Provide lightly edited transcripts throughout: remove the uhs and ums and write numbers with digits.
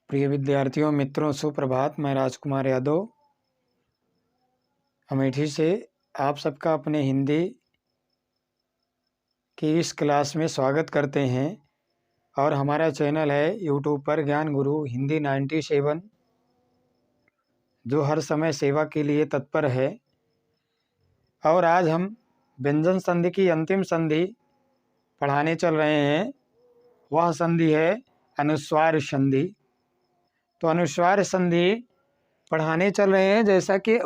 प्रिय विद्यार्थियों मित्रों सुप्रभात। मैं राजकुमार यादव अमेठी से आप सबका अपने हिंदी की इस क्लास में स्वागत करते हैं। और हमारा चैनल है यूट्यूब पर ज्ञान गुरु हिंदी 97, जो हर समय सेवा के लिए तत्पर है। और आज हम व्यंजन संधि की अंतिम संधि पढ़ाने चल रहे हैं। वह संधि है अनुस्वार संधि। तो अनुस्वार संधि पढ़ाने चल रहे हैं, जैसा कि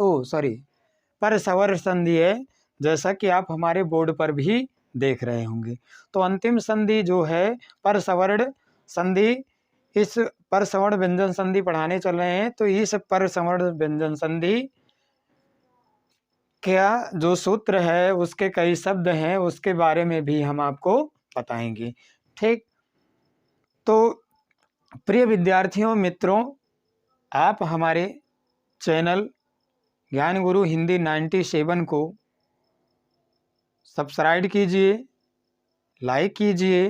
परसवर संधि है, जैसा कि आप हमारे बोर्ड पर भी देख रहे होंगे। तो अंतिम संधि जो है परसवर्ण संधि, इस परसवर्ण व्यंजन संधि पढ़ाने चल रहे हैं। तो इस परसवर्ण व्यंजन संधि क्या जो सूत्र है, उसके कई शब्द हैं, उसके बारे में भी हम आपको बताएंगे। ठीक, तो प्रिय विद्यार्थियों मित्रों, आप हमारे चैनल ज्ञान गुरु हिंदी 97 को सब्सक्राइब कीजिए, लाइक कीजिए,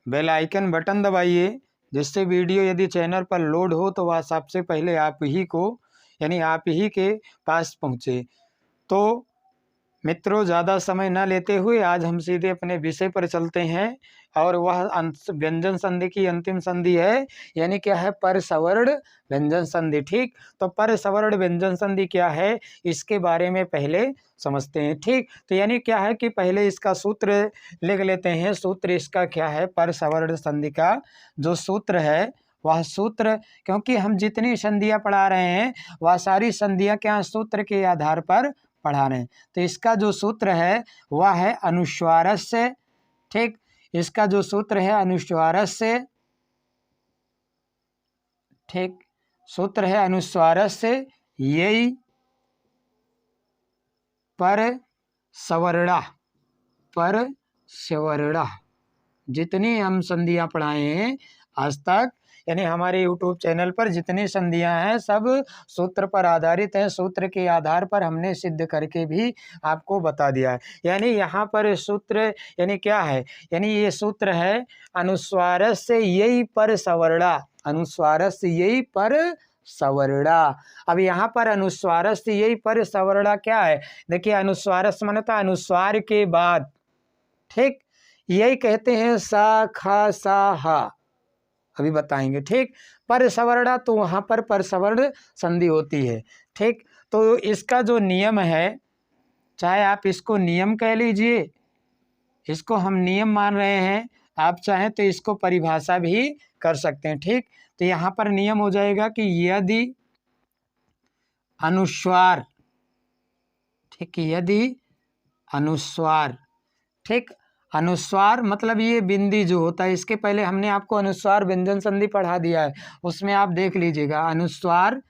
बेल आइकन बटन दबाइए, जिससे वीडियो यदि चैनल पर लोड हो तो वह सबसे पहले आप ही के पास पहुँचे। तो मित्रों, ज़्यादा समय न लेते हुए आज हम सीधे अपने विषय पर चलते हैं। और वह व्यंजन संधि की अंतिम संधि है, यानी क्या है, परसवर्ण व्यंजन संधि। ठीक, तो परसवर्ण व्यंजन संधि क्या है, इसके बारे में पहले समझते हैं। ठीक, तो यानी क्या है कि पहले इसका सूत्र लिख लेते हैं। सूत्र इसका क्या है, परसवर्ण संधि का जो सूत्र है, वह सूत्र, क्योंकि हम जितनी संधियाँ पढ़ा रहे हैं वह सारी संधियाँ क्या सूत्र के आधार पर पढ़ा रहे हैं। तो इसका जो सूत्र है वह है अनुस्वारस्य। ठीक, इसका जो सूत्र है अनुस्वारस्य। ठीक, सूत्र है अनुस्वारस्य यही परसवर्णा। परसवर्णा जितनी हम संधियाँ पढ़ाए हैं आज तक, यानी हमारे YouTube चैनल पर जितनी संधियाँ हैं सब सूत्र पर आधारित हैं। सूत्र के आधार पर हमने सिद्ध करके भी आपको बता दिया है। यानी यहाँ पर सूत्र यानी क्या है, यानी ये सूत्र है अनुस्वारस्य यही परसवर्णा। अनुस्वारस्य यही परसवर्णा। अब यहाँ पर अनुस्वारस्य यही परसवर्णा क्या है, देखिए, अनुस्वारस्य माने तो अनुस्वार के बाद। ठीक, यही कहते हैं सा खा सा हा, अभी बताएंगे। ठीक, परसवर्णा, तो वहाँ पर परसवर्ण संधि होती है। ठीक, तो इसका जो नियम है, चाहे आप इसको नियम कह लीजिए, इसको हम नियम मान रहे हैं, आप चाहें तो इसको परिभाषा भी कर सकते हैं। ठीक, तो यहाँ पर नियम हो जाएगा कि यदि अनुस्वार, ठीक, यदि अनुस्वार, ठीक, अनुस्वार मतलब ये बिंदी जो होता है, इसके पहले हमने आपको अनुस्वार व्यंजन संधि पढ़ा दिया है, उसमें आप देख लीजिएगा। अनुस्वार,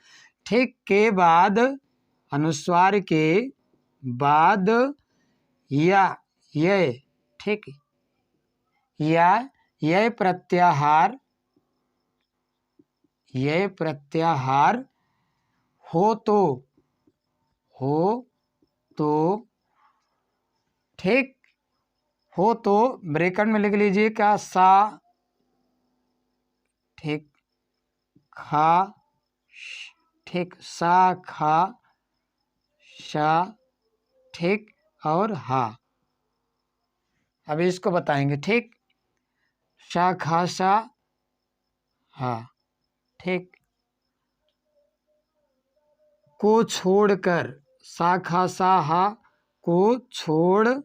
ठीक, के बाद, अनुस्वार के बाद या ये, ठीक, या ये प्रत्याहार, ये प्रत्याहार हो तो ठीक, हो तो ब्रैकेट में लिख लीजिए क्या, सा, ठीक, खा, ठीक, सा खा शा, ठीक, और हा। अभी इसको बताएंगे। ठीक, शा खा सा हा, ठीक, को छोड़कर, सा खा सा हा को छोड़कर,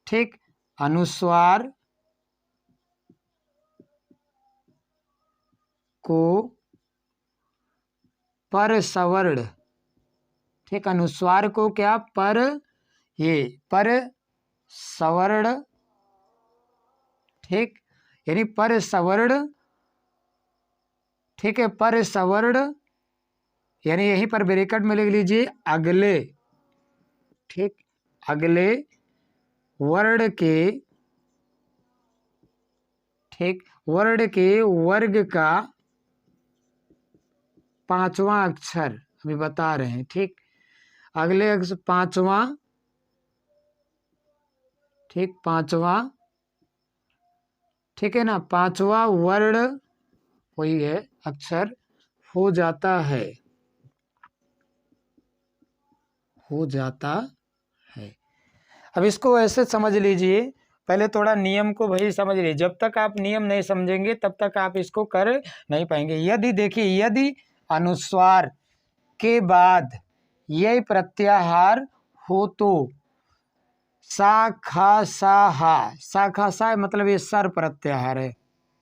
ठीक, अनुस्वार को परसवर्ण, ठीक, अनुस्वार को क्या परसवर्ण, ठीक, यानी परसवर्ण, ठीक है, परसवर्ण, यानी यहीं पर ब्रैकेट में लिख लीजिए अगले, ठीक, अगले वर्ण के, ठीक, वर्ण के वर्ग का पांचवा अक्षर, अभी बता रहे हैं। ठीक, अगले अक्षर पांचवा, ठीक, पांचवा ठीक है ना, पांचवा वर्ण वही है, अक्षर हो जाता है, हो जाता है। अब इसको ऐसे समझ लीजिए, पहले थोड़ा नियम को भाई समझ लीजिए, जब तक आप नियम नहीं समझेंगे तब तक आप इसको कर नहीं पाएंगे। यदि देखिए, यदि अनुस्वार के बाद ये प्रत्याहार हो तो सा खा सा हा, सा खा सा मतलब ये सर प्रत्याहार है,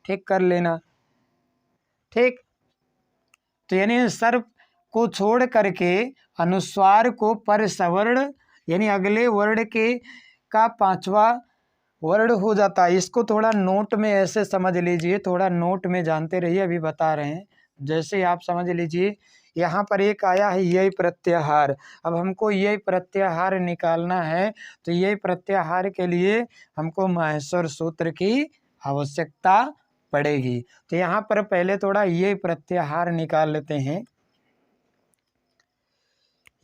ठीक कर लेना। ठीक, तो यानी सर को छोड़ करके अनुस्वार को पर सवर्ण यानी अगले वर्ण के का पांचवा वर्ण हो जाता है। इसको थोड़ा नोट में ऐसे समझ लीजिए, थोड़ा नोट में जानते रहिए, अभी बता रहे हैं। जैसे आप समझ लीजिए, यहाँ पर एक आया है यही प्रत्याहार। अब हमको यही प्रत्याहार निकालना है, तो यही प्रत्याहार के लिए हमको माहेश्वर सूत्र की आवश्यकता पड़ेगी। तो यहाँ पर पहले थोड़ा ये प्रत्याहार निकाल लेते हैं।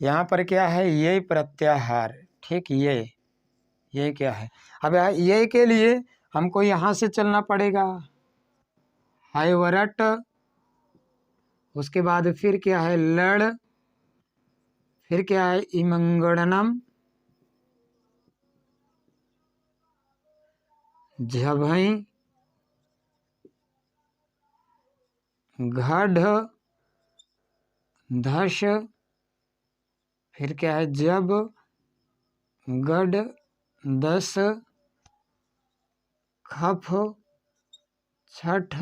यहाँ पर क्या है, ये प्रत्याहार, ठीक, ये क्या है। अब ये के लिए हमको यहाँ से चलना पड़ेगा, हायवरट, उसके बाद फिर क्या है लड़, फिर क्या है इमंगड़नम, झभई, घढ़, धश, फिर क्या है जब, गढ़, दस, खफ, छठ,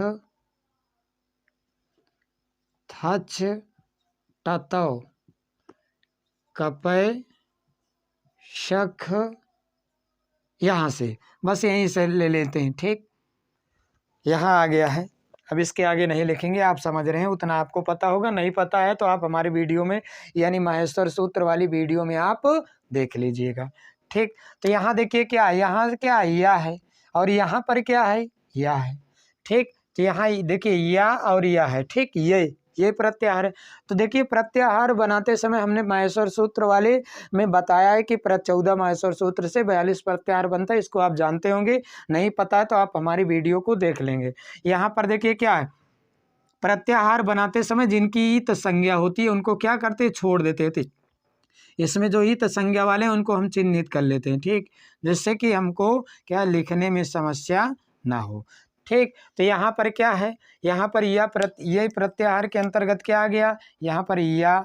थच, टतव, कपय, शख, यहाँ से बस यहीं से ले लेते हैं। ठीक, यहाँ आ गया है। अब इसके आगे नहीं लिखेंगे, आप समझ रहे हैं, उतना आपको पता होगा। नहीं पता है तो आप हमारे वीडियो में यानी माहेश्वर सूत्र वाली वीडियो में आप देख लीजिएगा। ठीक, तो यहाँ देखिए क्या है, यहाँ क्या है या है, और यहाँ पर क्या है या है। ठीक, तो यहाँ देखिए या और या है। ठीक, ये प्रत्याहार है। तो देखिए प्रत्याहार बनाते समय हमने माहेश्वर सूत्र वाले में बताया है कि 14 माहेश्वर सूत्र से 42 प्रत्याहार बनता है। इसको आप जानते होंगे, नहीं पता है तो आप हमारी वीडियो को देख लेंगे। यहाँ पर देखिए क्या है, प्रत्याहार बनाते समय जिनकी ईत संज्ञा होती है उनको क्या करते, छोड़ देते थे। इसमें जो ईत संज्ञा वाले हैं उनको हम चिन्हित कर लेते हैं। ठीक, जिससे कि हमको क्या लिखने में समस्या ना हो। ठीक, तो यहाँ पर क्या है, यहाँ पर ये प्रत्याहार के अंतर्गत क्या आ गया, यहाँ पर या,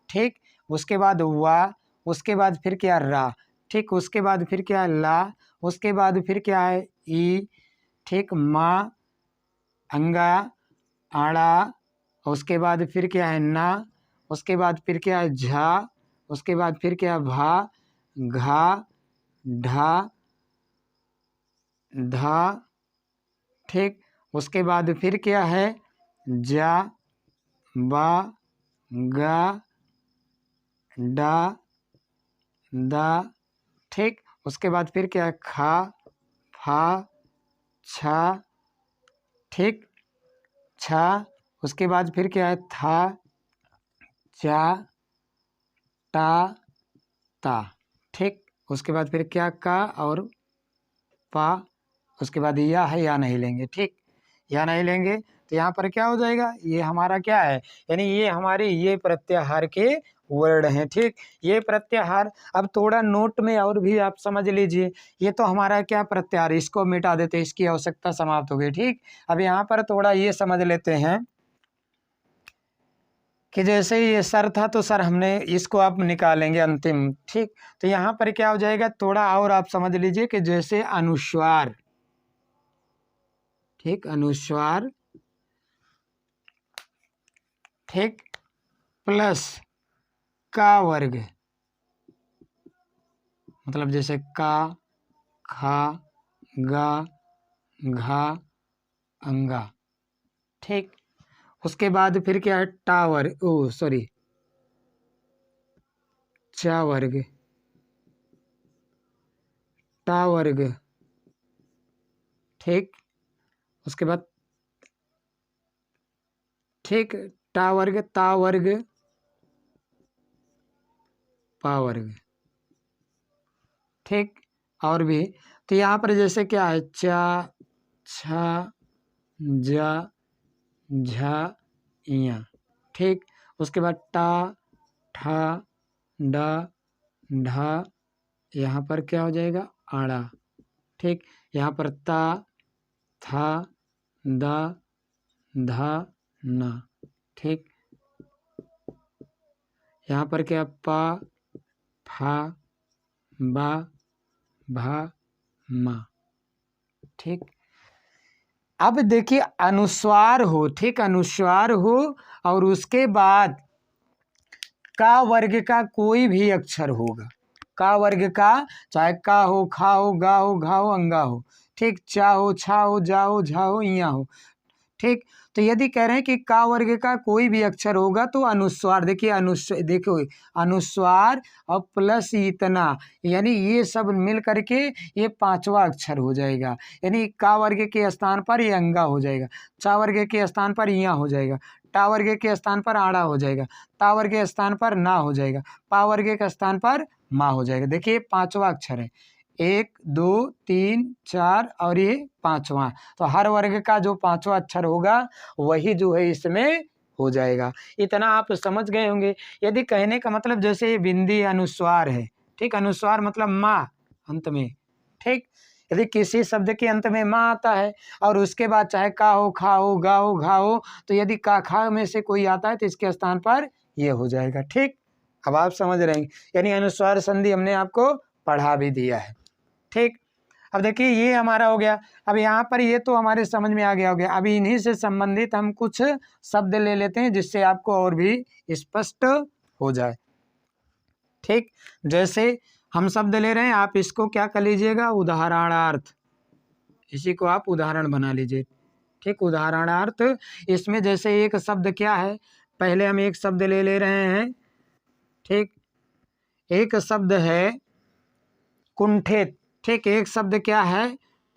ठीक, उसके बाद वा, उसके बाद फिर क्या रा, ठीक, उसके बाद फिर क्या ला, उसके बाद फिर क्या है ई, ठीक, माँ, अंगा, आड़ा, उसके बाद फिर क्या है ना, उसके बाद फिर क्या है झा, उसके बाद फिर क्या है भा, घा, ढा, धा, ठीक, उसके बाद फिर क्या है जा, बा, गा, डा, दा, ठीक, उसके बाद फिर क्या है खा, फा, छा, ठीक, छा, उसके बाद फिर क्या है था, चा, टा, ता, ठीक, उसके बाद फिर क्या का और पा, उसके बाद या है, या नहीं लेंगे। ठीक, या नहीं लेंगे तो यहाँ पर क्या हो जाएगा, ये हमारा क्या है, यानी ये हमारे ये प्रत्याहार के वर्ड हैं। ठीक, ये प्रत्याहार। अब थोड़ा नोट में और भी आप समझ लीजिए, ये तो हमारा क्या प्रत्याहार, इसको मिटा देते, इसकी आवश्यकता समाप्त हो गई। ठीक, अब यहाँ पर थोड़ा ये समझ लेते हैं कि जैसे ये सर था तो सर हमने इसको आप निकालेंगे अंतिम। ठीक, तो यहाँ पर क्या हो जाएगा, थोड़ा और आप समझ लीजिए कि जैसे अनुस्वार, ठीक, अनुस्वार, ठीक, प्लस का वर्ग, मतलब जैसे का, खा, गा, घा, अंगा, ठीक, उसके बाद फिर क्या है टा वर्ग, ओ सॉरी चा वर्ग, टा वर्ग, ठीक, उसके बाद ठीक टा वर्ग, ता वर्ग, पा वर्ग, ठीक, और भी। तो यहाँ पर जैसे क्या है चा, छा जा झा इया। ठीक, उसके बाद टा ठा डा ढा, यहाँ पर क्या हो जाएगा आड़ा। ठीक, यहाँ पर ता था दा धा ना। ठीक, यहाँ पर क्या पा फा बा भा मा। ठीक, अब देखिए अनुस्वार हो, ठीक, अनुस्वार हो और उसके बाद का वर्ग का कोई भी अक्षर होगा, का वर्ग का, चाहे का हो खा हो गा हो घा हो अंगा हो, ठीक, चा हो छा हो जा हो झा हो इया हो। ठीक, तो यदि कह रहे हैं कि का वर्ग का कोई भी अक्षर होगा तो अनुस्वार, देखिए देखो अनुस्वार और प्लस इतना, यानी ये सब मिल करके ये पांचवा अक्षर हो जाएगा। यानी का वर्ग के स्थान पर ये अंगा हो जाएगा, चा वर्ग के स्थान पर इया हो जाएगा, टा वर्ग के स्थान पर आड़ा हो जाएगा, ता वर्ग के स्थान पर ना हो जाएगा, पा वर्ग के स्थान पर मा हो जाएगा। देखिए पांचवा अक्षर है, 1 2 3 4 और ये पांचवा, तो हर वर्ग का जो पांचवा अक्षर होगा वही जो है इसमें हो जाएगा। इतना आप समझ गए होंगे। यदि कहने का मतलब जैसे ये बिंदी अनुस्वार है, ठीक, अनुस्वार मतलब माँ अंत में। ठीक, यदि किसी शब्द के अंत में माँ आता है और उसके बाद चाहे का हो खा हो गा हो घा हो, तो यदि का खा में से कोई आता है तो इसके स्थान पर ये हो जाएगा। ठीक, अब आप समझ रहे हैं, यानी अनुस्वार संधि हमने आपको पढ़ा भी दिया है। ठीक, अब देखिए ये हमारा हो गया। अब यहाँ पर ये तो हमारे समझ में आ गया हो गया। अभी इन्हीं से संबंधित हम कुछ शब्द ले लेते हैं जिससे आपको और भी स्पष्ट हो जाए। ठीक, जैसे हम शब्द ले रहे हैं, आप इसको क्या कर लीजिएगा उदाहरणार्थ, इसी को आप उदाहरण बना लीजिए। ठीक, उदाहरणार्थ, इसमें जैसे एक शब्द क्या है, पहले हम एक शब्द ले रहे हैं। ठीक, एक शब्द है कुंठित। ठीक, एक शब्द क्या है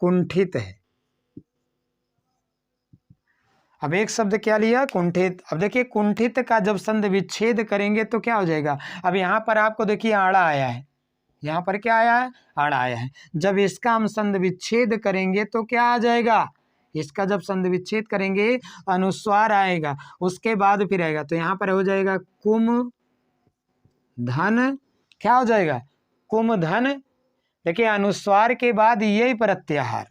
कुंठित है। अब एक शब्द क्या लिया कुंठित। अब देखिए कुंठित का जब संधि विच्छेद करेंगे तो क्या हो जाएगा। अब यहाँ पर आपको देखिए आड़ा आया है, यहाँ पर क्या आया है आड़ा आया है। जब इसका हम संधि विच्छेद करेंगे तो क्या आ जाएगा, इसका जब संधि विच्छेद करेंगे अनुस्वार आएगा, उसके बाद फिर आएगा, तो यहाँ पर हो जाएगा कुम धन। क्या हो जाएगा कुम धन। देखिए अनुस्वार के बाद यही प्रत्याहार,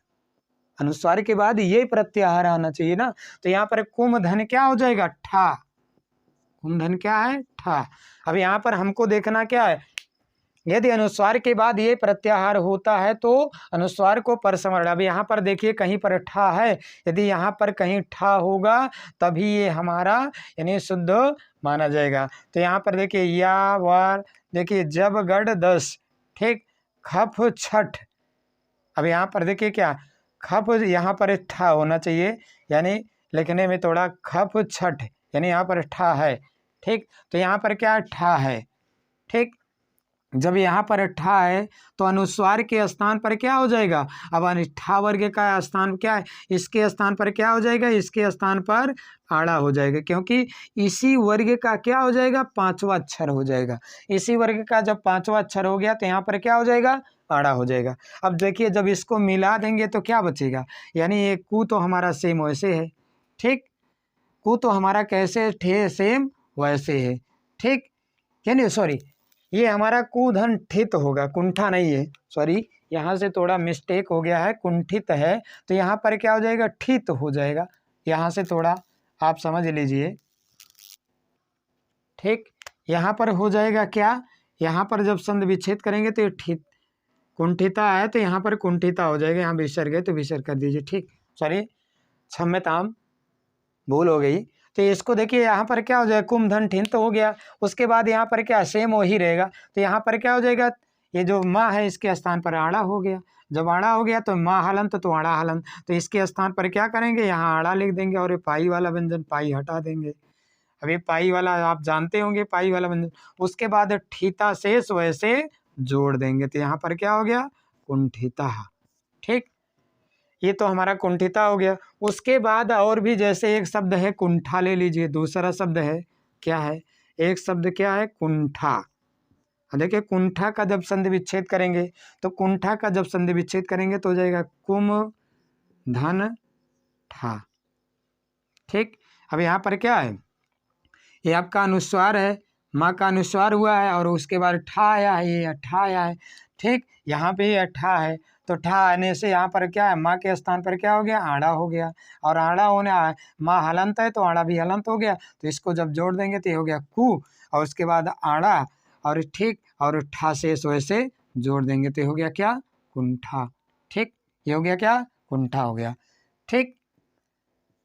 अनुस्वार के बाद यही प्रत्याहार आना चाहिए ना, तो यहाँ पर कुम धन क्या हो जाएगा ठा, कुम धन क्या है ठा। अब यहाँ पर हमको देखना क्या है, यदि अनुस्वार के बाद ये प्रत्याहार होता है तो अनुस्वार को परसवर्ण। अब यहाँ पर देखिए कहीं पर ठा है, यदि यहाँ पर कहीं ठा होगा तभी ये हमारा यानी शुद्ध माना जाएगा। तो यहाँ पर देखिए या वार, देखिए जब गढ़ 10, ठीक, खफ छठ। अब यहाँ पर देखिए क्या खफ, यहाँ पर ठा होना चाहिए, यानी लिखने में थोड़ा खफ छठ, यानी यहाँ पर ठा है। ठीक, तो यहाँ पर क्या ठा है। ठीक, जब यहाँ पर ठा है तो अनुस्वार के स्थान पर क्या हो जाएगा, अब ठा वर्ग का स्थान क्या है, इसके स्थान पर क्या हो जाएगा, इसके स्थान पर आड़ा हो जाएगा, क्योंकि इसी वर्ग का क्या हो जाएगा पांचवा अक्षर हो जाएगा। इसी वर्ग का जब पांचवा अक्षर हो गया तो यहाँ पर क्या हो जाएगा आड़ा हो जाएगा। अब देखिए जब इसको मिला देंगे तो क्या बचेगा, यानी ये कु तो हमारा सेम वैसे है। ठीक, कु तो हमारा कैसे थे सेम वैसे है। ठीक, यानी सॉरी ये हमारा कुधन ठित होगा, कुंठा नहीं है, सॉरी यहाँ से थोड़ा मिस्टेक हो गया है, कुंठित है तो यहाँ पर क्या हो जाएगा ठित हो जाएगा, यहाँ से थोड़ा आप समझ लीजिए। ठीक, यहाँ पर हो जाएगा क्या, यहाँ पर जब संधि विच्छेद करेंगे तो ये ठित, कुंठिता है तो यहाँ पर कुंठिता हो जाएगा, यहाँ विसर्ग है तो विसर्ग कर दीजिए। ठीक, सॉरी क्षम्यताम भूल हो गई। तो इसको देखिए यहाँ पर क्या हो जाएगा कुम धन ठिन तो हो गया, उसके बाद यहाँ पर क्या सेम वही रहेगा, तो यहाँ पर क्या हो जाएगा ये जो माँ है इसके स्थान पर आड़ा हो गया। जब आड़ा हो गया तो माँ हलंत तो आड़ा हलंत, तो इसके स्थान पर क्या करेंगे यहाँ आड़ा लिख देंगे और ये पाई वाला व्यंजन पाई हटा देंगे। अब ये पाई वाला आप जानते होंगे पाई वाला व्यंजन, उसके बाद ठीता शेष वैसे जोड़ देंगे तो यहाँ पर क्या हो गया कुंठिता। ठीक, ये तो हमारा कुंठिता हो गया। उसके बाद और भी जैसे एक शब्द है कुंठा ले लीजिए, दूसरा शब्द है क्या है, एक शब्द क्या है कुंठा। देखिए कुंठा का जब संधि विच्छेद करेंगे तो कुंठा का जब संधि विच्छेद करेंगे तो हो जाएगा कुम धन ठा। ठीक, अब यहाँ पर क्या है, ये आपका अनुस्वार है, माँ का अनुस्वार हुआ है और उसके बाद ठा आया है, ये ठा आया है। ठीक, यहाँ पे ये ठा है, तो ठा आने से यहाँ पर क्या है, माँ के स्थान पर क्या हो गया, आड़ा हो गया, और आड़ा होने माँ हलंत है तो आड़ा भी हलंत हो गया, तो इसको जब जोड़ देंगे तो ये हो गया कु, और उसके बाद आड़ा, और ठीक, और ठा से वैसे जोड़ देंगे तो ये हो गया क्या, कुंठा। ठीक, ये हो गया क्या, कुंठा हो गया। ठीक,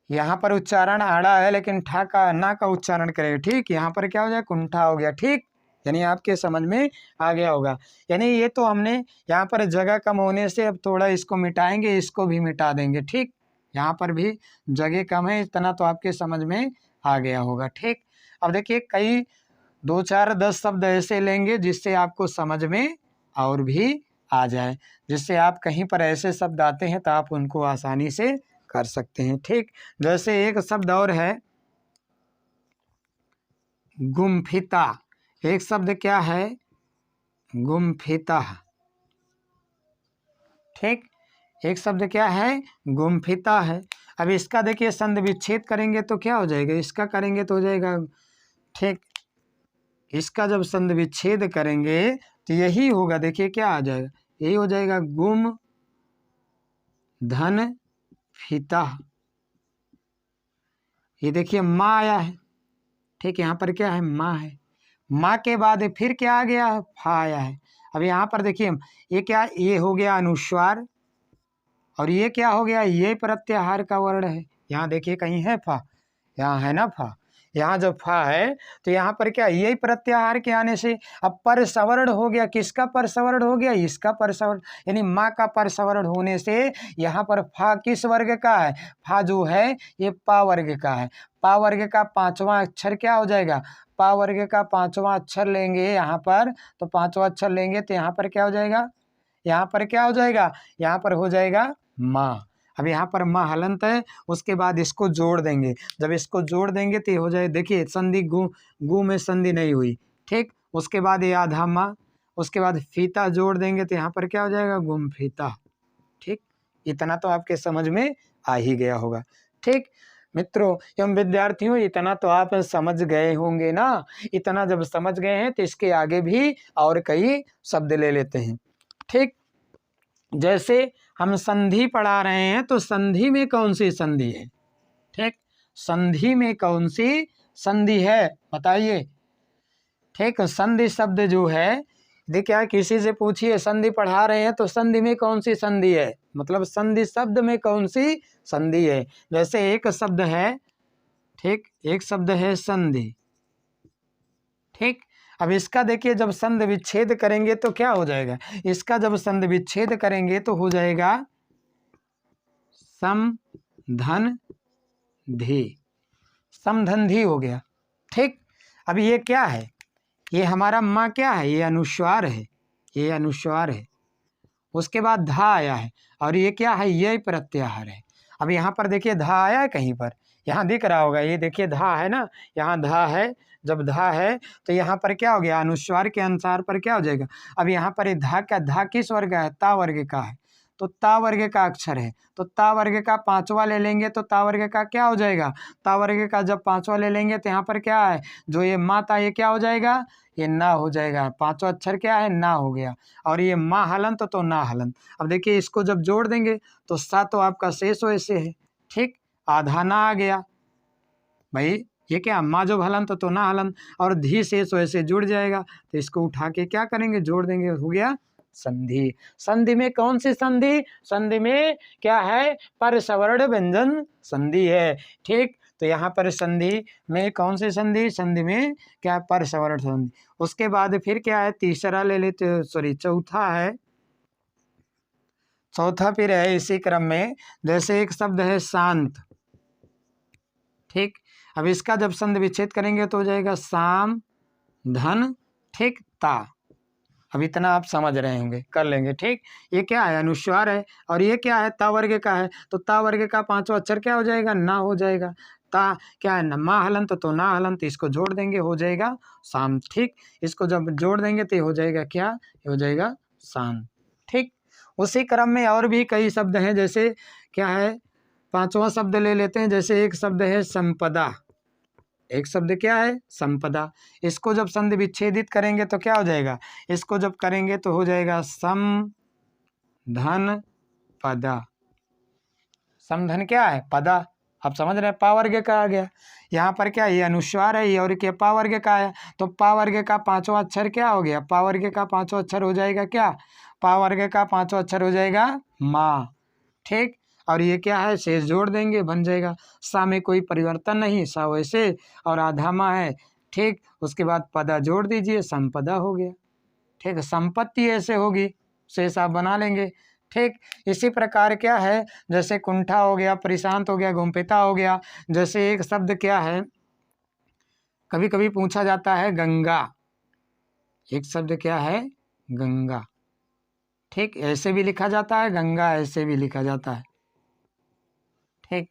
यहाँ पर उच्चारण आड़ा है लेकिन ठा का ना का उच्चारण करें। ठीक, यहाँ पर क्या हो जाए, कुंठा हो गया। ठीक, यानी आपके समझ में आ गया होगा। यानी ये तो हमने यहाँ पर जगह कम होने से अब थोड़ा इसको मिटाएंगे, इसको भी मिटा देंगे। ठीक, यहाँ पर भी जगह कम है, इतना तो आपके समझ में आ गया होगा। ठीक, अब देखिए कई 2 4 10 शब्द ऐसे लेंगे जिससे आपको समझ में और भी आ जाए, जिससे आप कहीं पर ऐसे शब्द आते हैं तो आप उनको आसानी से कर सकते हैं। ठीक, जैसे एक शब्द और है गुम्फिता। एक शब्द क्या है, गुम्फिता। ठीक, एक शब्द क्या है, गुम्फिता है। अब इसका देखिए संधि विच्छेद करेंगे तो क्या हो जाएगा, इसका करेंगे तो हो जाएगा। ठीक, इसका जब संधि विच्छेद करेंगे तो यही होगा, देखिए क्या आ जाएगा, यही हो जाएगा गुम धन फिता। ये देखिए माँ आया है। ठीक, यहाँ पर क्या है, माँ है, माँ के बाद फिर क्या आ गया, फा आया है। अब यहाँ पर देखिए ये क्या, ये हो गया अनुस्वार, और ये क्या हो गया, ये प्रत्याहार का वर्ण है। यहाँ देखिए कहीं है फा, यहाँ है ना फा, यहाँ जब फा है तो यहाँ पर क्या, यही प्रत्याहार के आने से अब पर सवर्ण हो गया। किसका पर सवर्ण हो गया, इसका पर सवर्ण, यानी माँ का पर सवर्ण होने से यहाँ पर फा किस वर्ग का है, फा जो है ये पा वर्ग का है। पा वर्ग का 5वां अक्षर क्या हो जाएगा, पा वर्ग का 5वां अक्षर लेंगे यहाँ पर, तो 5वां अक्षर लेंगे तो यहाँ पर क्या हो जाएगा, यहाँ पर क्या हो जाएगा, यहाँ पर हो जाएगा माँ। अब यहाँ पर माँ हलंत है, उसके बाद इसको जोड़ देंगे, जब इसको जोड़ देंगे तो ये हो जाए, देखिए संधि गु में संधि नहीं हुई। ठीक, उसके बाद ये आधा माँ, उसके बाद फीता जोड़ देंगे तो यहाँ पर क्या हो जाएगा, गुम फीता। ठीक, इतना तो आपके समझ में आ ही गया होगा। ठीक मित्रों एवं विद्यार्थियों, इतना तो आप समझ गए होंगे ना। इतना जब समझ गए हैं तो इसके आगे भी और कई शब्द ले लेते हैं। ठीक, जैसे हम संधि पढ़ा रहे हैं तो संधि में कौन सी संधि है, ठीक, संधि में कौन सी संधि है बताइए। ठीक, संधि शब्द जो है, देखिए किसी से पूछिए संधि पढ़ा रहे हैं तो संधि में कौन सी संधि है, मतलब संधि शब्द में कौन सी संधि है। जैसे एक शब्द है, ठीक, एक शब्द है संधि। ठीक, अब इसका देखिए जब संधि विच्छेद करेंगे तो क्या हो जाएगा, इसका जब संधि विच्छेद करेंगे तो हो जाएगा सम धन धी, समधन धी हो गया। ठीक, अब ये क्या है, ये हमारा माँ क्या है, ये अनुस्वार है, ये अनुस्वार है। उसके बाद धा आया है, और ये क्या है, ये प्रत्याहार है। अब यहाँ पर देखिए धा आया है कहीं पर, यहाँ दिख रहा होगा, ये देखिए धा है ना, यहाँ धा है। जब धा है तो यहाँ पर क्या हो गया, अनुस्वार के अनुसार पर क्या हो जाएगा। अब यहाँ पर ये धा का, धा किस वर्ग का है, ता वर्ग का है, तो ता वर्ग का अक्षर है, तो ता वर्ग का 5वां ले लेंगे तो ता वर्ग का क्या हो जाएगा, ता वर्ग का जब 5वां ले लेंगे तो यहाँ पर क्या है, जो ये माता ये क्या हो जाएगा, ये ना हो जाएगा। 5वां अक्षर क्या है, ना हो गया, और ये माँ हलंत तो ना हलंत। अब देखिए इसको जब जोड़ देंगे तो सा तो आपका शेष वैसे है। ठीक, आधा ना आ गया भाई, ये क्या, माँ जब हलंत तो ना हलंत, और धी शेष वैसे जुड़ जाएगा, तो इसको उठा के क्या करेंगे, जोड़ देंगे, हो गया संधि। संधि में कौन सी संधि, संधि में क्या है, पर सवर्ण व्यंजन संधि है। ठीक, तो यहाँ पर संधि में कौन सी संधि, संधि में क्या है, पर सवर्ण संधि। उसके बाद फिर क्या है, तीसरा ले लेते, सॉरी चौथा है, चौथा फिर है इसी क्रम में। जैसे एक शब्द है शांत। ठीक, अब इसका जब संधि विच्छेद करेंगे तो हो जाएगा साम धन, ठीक, ता। अब इतना आप समझ रहे होंगे, कर लेंगे। ठीक, ये क्या है, अनुस्वार है, और ये क्या है, ता वर्ग का है, तो ता वर्ग का 5वां अक्षर क्या हो जाएगा, ना हो जाएगा। ता क्या है, मा हलंत तो ना हलंत, इसको जोड़ देंगे हो जाएगा शाम। ठीक, इसको जब जोड़ देंगे तो हो जाएगा क्या, ये हो जाएगा शाम। ठीक, उसी क्रम में और भी कई शब्द हैं, जैसे क्या है, पांचवा शब्द ले लेते हैं। जैसे एक शब्द है संपदा, एक शब्द क्या है, संपदा। इसको जब संधि विच्छेदित करेंगे तो क्या हो जाएगा, इसको जब करेंगे तो हो जाएगा सम धन पदा। समधन क्या है, पदा। आप समझ रहे हैं, पावर्ग का आ गया। यहाँ पर क्या, ये अनुस्वार है, ये और क्या पावर्ग का है, तो पावर्ग का पांचवा अक्षर क्या हो गया, पावर्ग का पांचवा अक्षर हो जाएगा क्या, पावर्ग का पांचवा अक्षर हो जाएगा माँ। ठीक, और ये क्या है, शेष जोड़ देंगे, बन जाएगा। सा में कोई परिवर्तन नहीं, सा वैसे और आधा माँ है। ठीक, उसके बाद पदा जोड़ दीजिए, संपदा हो गया। ठीक है, संपत्ति ऐसे होगी, शेष आप बना लेंगे। ठीक, इसी प्रकार क्या है, जैसे कुंठा हो गया, परिशांत हो गया, गुम्फिता हो गया। जैसे एक शब्द क्या है, कभी कभी पूछा जाता है गंगा, एक शब्द क्या है, गंगा। ठीक, ऐसे भी लिखा जाता है, गंगा ऐसे भी लिखा जाता है। ठीक,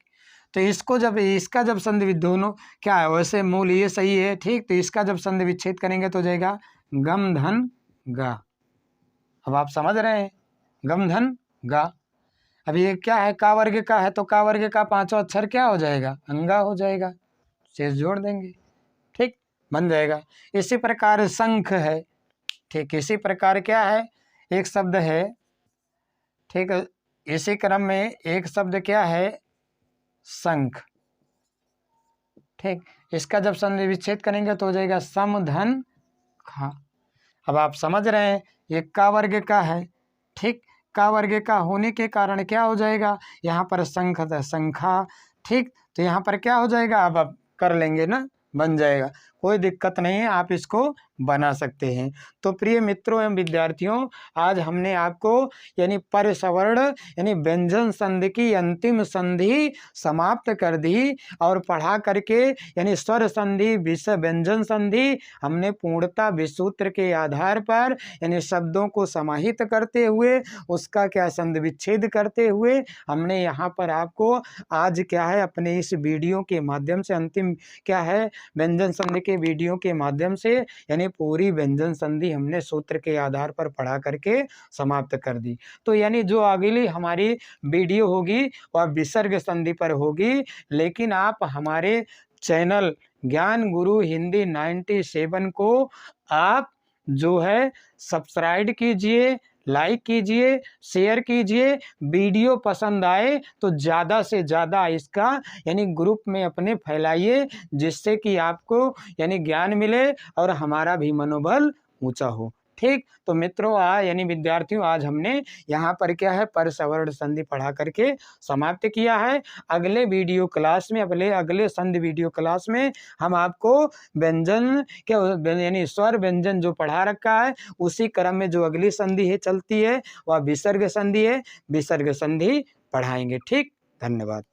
तो इसको जब, इसका जब संधि, दोनों क्या है, वैसे मूल ये सही है। ठीक, तो इसका जब संधि विच्छेद करेंगे तो हो जाएगा गम धन गा। अब आप समझ रहे हैं, गम धन गा। अब ये क्या है, का वर्ग का है, तो का वर्ग का पांचवा अक्षर क्या हो जाएगा, अंगा हो जाएगा, शेष जोड़ देंगे। ठीक, बन जाएगा। इसी प्रकार शंख है। ठीक, इसी प्रकार क्या है, एक शब्द है। ठीक, इसी क्रम में एक शब्द क्या है, शंख। ठीक, इसका जब संधि विच्छेद करेंगे तो हो जाएगा सम धन खा। अब आप समझ रहे हैं, ये का वर्ग का है। ठीक, का वर्ग का होने के कारण क्या हो जाएगा, यहाँ पर शंख संखा। ठीक, तो यहाँ पर क्या हो जाएगा, अब आप कर लेंगे ना, बन जाएगा, कोई दिक्कत नहीं है, आप इसको बना सकते हैं। तो प्रिय मित्रों एवं विद्यार्थियों, आज हमने आपको यानी परसवर्ण यानी व्यंजन संधि की अंतिम संधि समाप्त कर दी, और पढ़ा करके यानी स्वर संधि, विषय व्यंजन संधि हमने पूर्णता विसूत्र के आधार पर यानी शब्दों को समाहित करते हुए, उसका क्या संधि विच्छेद करते हुए हमने यहाँ पर आपको आज क्या है, अपने इस वीडियो के माध्यम से, अंतिम क्या है, व्यंजन संधि के वीडियो के माध्यम से यानी पूरी व्यंजन संधि हमने सूत्र के आधार पर पढ़ा करके समाप्त कर दी। तो यानी जो अगली हमारी वीडियो होगी वह विसर्ग संधि पर होगी, लेकिन आप हमारे चैनल ज्ञान गुरु हिंदी 97 को आप जो है सब्सक्राइब कीजिए, लाइक कीजिए, शेयर कीजिए। वीडियो पसंद आए तो ज़्यादा से ज़्यादा इसका यानी ग्रुप में अपने फैलाइए, जिससे कि आपको यानी ज्ञान मिले और हमारा भी मनोबल ऊंचा हो। ठीक, तो मित्रों यानी विद्यार्थियों, आज हमने यहाँ पर क्या है, परसवर्ण संधि पढ़ा करके समाप्त किया है। अगले वीडियो क्लास में, अगले संधि वीडियो क्लास में हम आपको व्यंजन क्या यानी स्वर व्यंजन जो पढ़ा रखा है, उसी क्रम में जो अगली संधि है चलती है वह विसर्ग संधि है, विसर्ग संधि पढ़ाएंगे। ठीक, धन्यवाद।